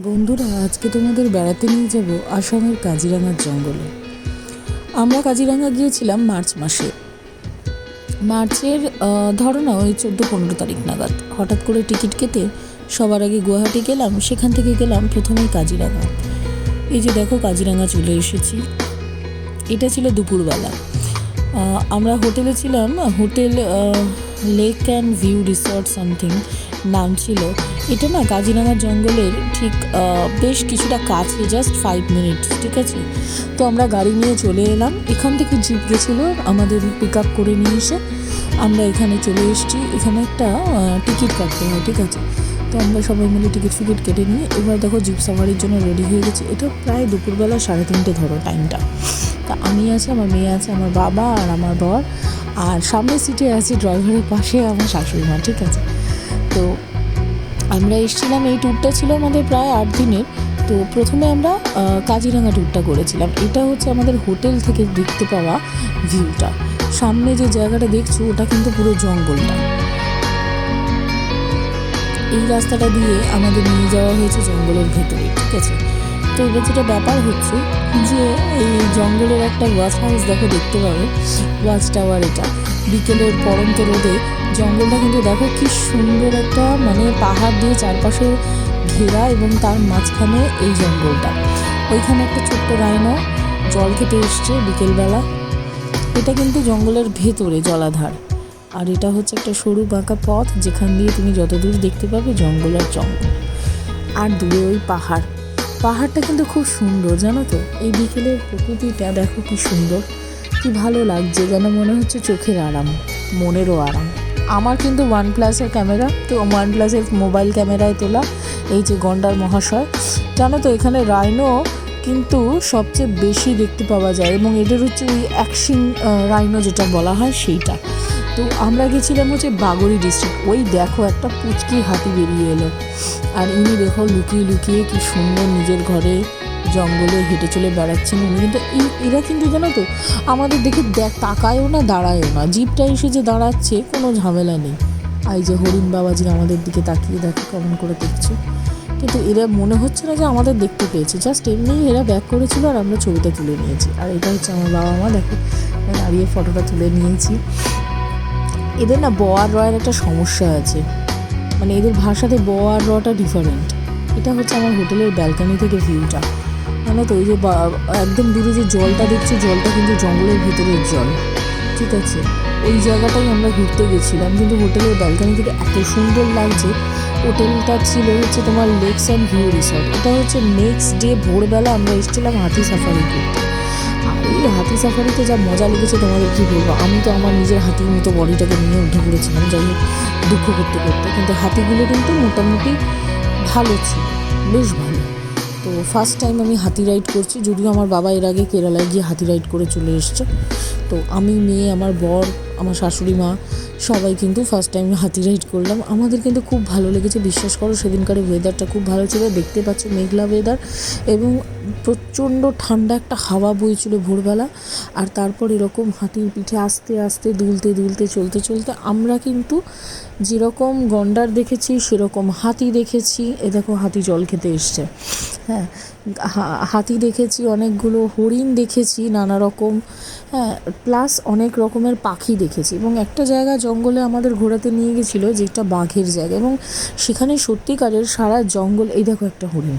বন্ধুরা, আজকে তোমাদের বেড়াতে নিয়ে যাব আসামের কাজিরাঙার জঙ্গলে। আমরা কাজিরাঙা গিয়েছিলাম মার্চ মাসে, মার্চের ধরো না ওই 14-15 তারিখ নাগাদ। হঠাৎ করে টিকিট কেটে সবার আগে গুয়াহাটি গেলাম, সেখান থেকে গেলাম প্রথমেই কাজিরাঙা। এই যে দেখো কাজিরাঙা চলে এসেছি। এটা ছিল দুপুরবেলা। আমরা হোটেলে ছিলাম, hotel lake and view resort something নাম ছিল। এটা না কাজিরাঙা জঙ্গলের ঠিক বেশ কিছুটা কাছে, জাস্ট 5 মিনিটস, ঠিক আছে। তো আমরা গাড়ি নিয়ে চলে এলাম। এখান থেকে জিপ গেছিলো আমাদের পিক আপ করে নিয়ে এসে আমরা এখানে চলে এসেছি। এখানে একটা টিকিট কাটতে হয়, ঠিক আছে। তো আমরা সবাই মিলে টিকিট কেটে নিয়ে এবার দেখো জিপ সাফারির জন্য রেডি হয়ে গেছি। এটা প্রায় দুপুরবেলা 3:30 ধরো টাইমটা। তা আমি আছি, আমার মেয়ে আছে, আমার বাবা আর আমার বর, আর সামনের সিটে আছি ড্রাইভারের পাশে আমার শাশুড়ি মা, ঠিক আছে। তো আমরা এসেছিলাম, এই ট্যুরটা ছিল আমাদের প্রায় 8 দিনের। তো প্রথমে আমরা কাজিরাঙা ট্যুরটা করেছিলাম। এটা হচ্ছে আমাদের হোটেল থেকে দেখতে পাওয়া ভিউটা। সামনে যে জায়গাটা দেখছো ওটা কিন্তু পুরো জঙ্গলটা। এই রাস্তাটা দিয়ে আমাদের নিয়ে যাওয়া হয়েছে জঙ্গলের ভেতরে, ঠিক আছে। তো এবার যেটা ব্যাপার হচ্ছে যে এই জঙ্গলের একটা ওয়াচ হাউস দেখো, দেখতে পাবে ওয়াচ টাওয়ার। এটা বিকেলের পড়ন্ত রোদে জঙ্গলটা কিন্তু দেখো কি সুন্দর একটা, মানে পাহাড় দিয়ে চারপাশে ঘেরা এবং তার মাঝখানে এই জঙ্গলটা। ওইখানে একটা ছোট্ট রাইনো জল খেতে এসছে বিকেলবেলা। এটা কিন্তু জঙ্গলের ভেতরে জলাধার, আর এটা হচ্ছে একটা সরু বাঁকা পথ যেখান দিয়ে তুমি যতদূর দেখতে পাবে জঙ্গল আর জঙ্গল, আর দূরে ওই পাহাড়টা কিন্তু খুব সুন্দর, জানো তো। এই বিকেলের প্রকৃতিটা দেখো কি সুন্দর, কি ভালো লাগছে, যেন মনে হচ্ছে চোখের আরাম, মনেরও আরাম। আমার কিন্তু OnePlus-এর ক্যামেরা, তো OnePlus-এর মোবাইল ক্যামেরায় তোলা এই যে গন্ডার মহাশয়, জানো তো এখানে রাইনো কিন্তু সবচেয়ে বেশি দেখতে পাওয়া যায়, এবং এদের হচ্ছে ওই অ্যাকশন রাইনো যেটা বলা হয় সেইটা। তো আমরা গেছিলাম হচ্ছে বাগড়ি ডিস্ট্রিক্ট। ওই দেখো একটা পুচকি হাতি বেরিয়ে এলো, আর ইনি দেখো লুকিয়ে লুকিয়ে কি সুন্দর নিজের ঘরে জঙ্গলে হেঁটে চলে বেড়াচ্ছেন উনি। কিন্তু এরা কিন্তু জানো তো আমাদের দেখে তাকায়ও না, দাঁড়ায়ও না। জিপটা এসে যে দাঁড়াচ্ছে কোনো ঝামেলা নেই। এই যে হরিণ বাবাজি আমাদের দিকে তাকিয়ে দেখো কেমন করে দেখছে, কিন্তু এরা মনে হচ্ছে না যে আমাদের দেখতে পেয়েছে, জাস্ট এমনি এরা ব্যাক করেছিল আর আমরা ছবিটা তুলে নিয়েছি। আর এটা হচ্ছে আমার বাবা মা, দেখো দাঁড়িয়ে ফটোটা তুলে নিয়েছি। এদের না ব আর রয়ের একটা সমস্যা আছে, মানে এদের ভাষাতে ব আর রটা ডিফারেন্ট। এটা হচ্ছে আমার হোটেলের ব্যালকনি থেকে ভিউটা, জানো তো। ওই যে একদম দূরে যে জলটা দেখছি, জলটা কিন্তু জঙ্গলের ভিতরের জল, ঠিক আছে। ওই জায়গাটাই আমরা ঘুরতে গেছিলাম, কিন্তু হোটেলের ব্যালকনি থেকে এত সুন্দর লাগছে। হোটেলটা ছিল হচ্ছে তোমার লেকস অ্যান্ড ভিউ রিসর্ট। এটা হচ্ছে নেক্সট ডে ভোরবেলা আমরা এসেছিলাম হাতি সাফারি করতে। আর এই হাতি সাফারিতে যা মজা লেগেছে তোমাদের কী বলবো। আমি তো আমার নিজের হাতির মতো বডিটাকে নিয়ে উঠে পড়েছিলাম, যাই হোক দুঃখ করতে করতে। কিন্তু হাতিগুলো কিন্তু মোটামুটি ভালো ছিল, বেশ ভালো। তো ফার্স্ট টাইম আমি হাতি রাইড করছি, যদিও আমার বাবা এর আগে কেরালায় গিয়ে হাতি রাইড করে চলে এসছে। তো আমি, মেয়ে, আমার বর, আমার শাশুড়ি মা সবাই কিন্তু ফার্স্ট টাইম হাতি রাইড করলাম। আমাদের কিন্তু খুব ভালো লেগেছে, বিশ্বাস করো। সেদিনকার ওয়েদারটা খুব ভালো ছিল, দেখতে পাচ্ছ মেঘলা ওয়েদার, এবং প্রচণ্ড ঠান্ডা একটা হাওয়া বইছিল ভোরবেলা। আর তারপর এরকম হাতির পিঠে আস্তে আস্তে দুলতে দুলতে চলতে চলতে আমরা কিন্তু যেরকম গন্ডার দেখেছি সেরকম হাতি দেখেছি। এ দেখো হাতি জল খেতে এসছে, হ্যাঁ। হাতি দেখেছি, অনেকগুলো হরিণ দেখেছি নানা রকম, হ্যাঁ, প্লাস অনেক রকমের পাখি দেখেছি। এবং একটা জায়গা জঙ্গলে আমাদের ঘোরাতে নিয়ে গেছিলো যেটা বাঘের জায়গা, এবং সেখানে সত্যিকারের সারা জঙ্গল, এই দেখো একটা হরিণ,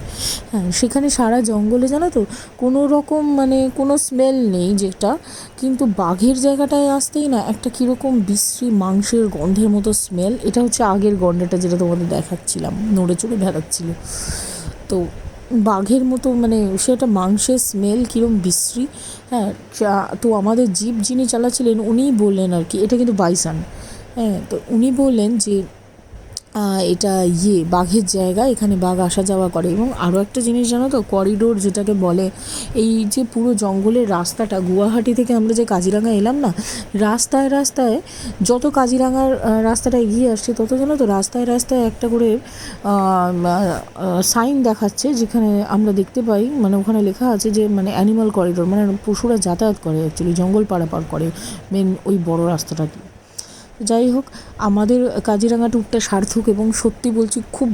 হ্যাঁ, সেখানে সারা জঙ্গলে জানো তো কোনো রকম মানে কোনো স্মেল নেই যেটা, কিন্তু বাঘের জায়গাটায় আসতেই না একটা কীরকম বিশ্রী মাংসের গন্ধের মতো স্মেল। এটা হচ্ছে আগের গন্ডারটা যেটা তোমাদের দেখাচ্ছিলাম, নড়ে চড়ে বেড়াচ্ছিল। তো বাঘের মতো মানে সেটা মাংসের স্মেল কীরকম বিশ্রী, হ্যাঁ। তো আমাদের জিপ যিনি চালাচ্ছিলেন উনিই বললেন আর কি, এটা কিন্তু বাইসান, হ্যাঁ। তো উনি বললেন যে এটা বাঘের জায়গা, এখানে বাঘ আসা যাওয়া করে। এবং আরও একটা জিনিস জানো তো, করিডোর যেটাকে বলে, এই যে পুরো জঙ্গলের রাস্তাটা, গুয়াহাটি থেকে আমরা যে কাজিরাঙা এলাম না, রাস্তায় রাস্তায় যত কাজিরাঙার রাস্তাটা এগিয়ে আসছে তত জানো তো রাস্তায় রাস্তায় একটা করে সাইন দেখাচ্ছে, যেখানে আমরা দেখতে পাই, মানে ওখানে লেখা আছে যে মানে অ্যানিমাল করিডোর, মানে পশুরা যাতায়াত করে, অ্যাকচুয়ালি জঙ্গল পারাপার করে মেন ওই বড় রাস্তাটা দিয়ে। যাই হোক, আমাদের কাজিরাঙা ট্যুরটা সার্থক এবং সত্যি বলছি খুব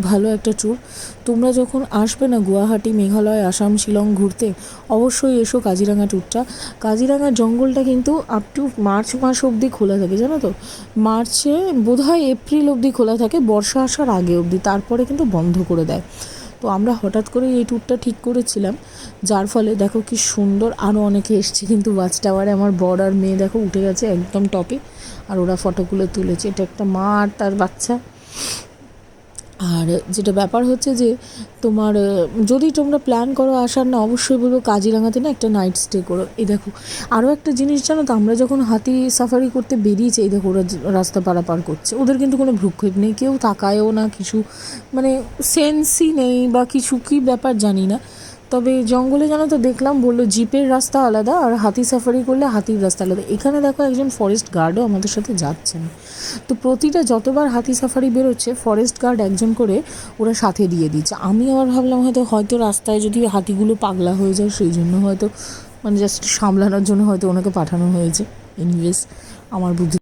ভালো একটা ট্যুর। তোমরা যখন আসবে না গুয়াহাটি, মেঘালয়, আসাম, শিলং ঘুরতে, অবশ্যই এসো কাজিরাঙা ট্যুরটা। কাজিরাঙার জঙ্গলটা কিন্তু আপ টু মার্চ মাস অবধি খোলা থাকে, জানো তো? মার্চে বোধহয় এপ্রিল অবধি খোলা থাকে, বর্ষা আসার আগে অবধি, তারপরে কিন্তু বন্ধ করে দেয়। তো আমরা হঠাৎ করে এই ট্যুরটা ঠিক করেছিলাম, যার ফলে দেখো কি সুন্দর, আরও অনেকে এসছে কিন্তু ওয়াচ টাওয়ারে। আমার বর আর মেয়ে দেখো উঠে গেছে একদম টপে, আর ওরা ফটোগুলো তুলেছে। এটা একটা মা আর তার বাচ্চা। আর যেটা ব্যাপার হচ্ছে যে তোমার যদি তোমরা প্ল্যান করো আসার, না অবশ্যই বলবো কাজিরাঙাতে না একটা নাইট স্টে করো। এই দেখো আরও একটা জিনিস জানো তো, আমরা যখন হাতি সাফারি করতে বেরিয়েছি, এই দেখো ওরা রাস্তা পারাপার করছে, ওদের কিন্তু কোনো ভ্রুক্ষেপ নেই, কেউ তাকায়ও না, কিছু মানে সেন্সই নেই বা কিছু, কী ব্যাপার জানি না। তবে জঙ্গলে জানো তো দেখলাম, বললো জিপের রাস্তা আলাদা আর হাতি সাফারি করলে হাতির রাস্তা আলাদা। এখানে দেখো একজন ফরেস্ট গার্ডও আমাদের সাথে যাচ্ছেন। তো প্রতিটা যতবার হাতি সাফারি বেরোচ্ছে, ফরেস্ট গার্ড একজন করে ওরা সাথে দিয়ে দিচ্ছে। আমি আবার ভাবলাম হয়তো রাস্তায় যদি হাতিগুলো পাগলা হয়ে যায়, সেই জন্য হয়তো মানে জাস্ট সামলানোর জন্য হয়তো ওনাকে পাঠানো হয়েছে। এনিওয়েজ, আমার বুদ্ধি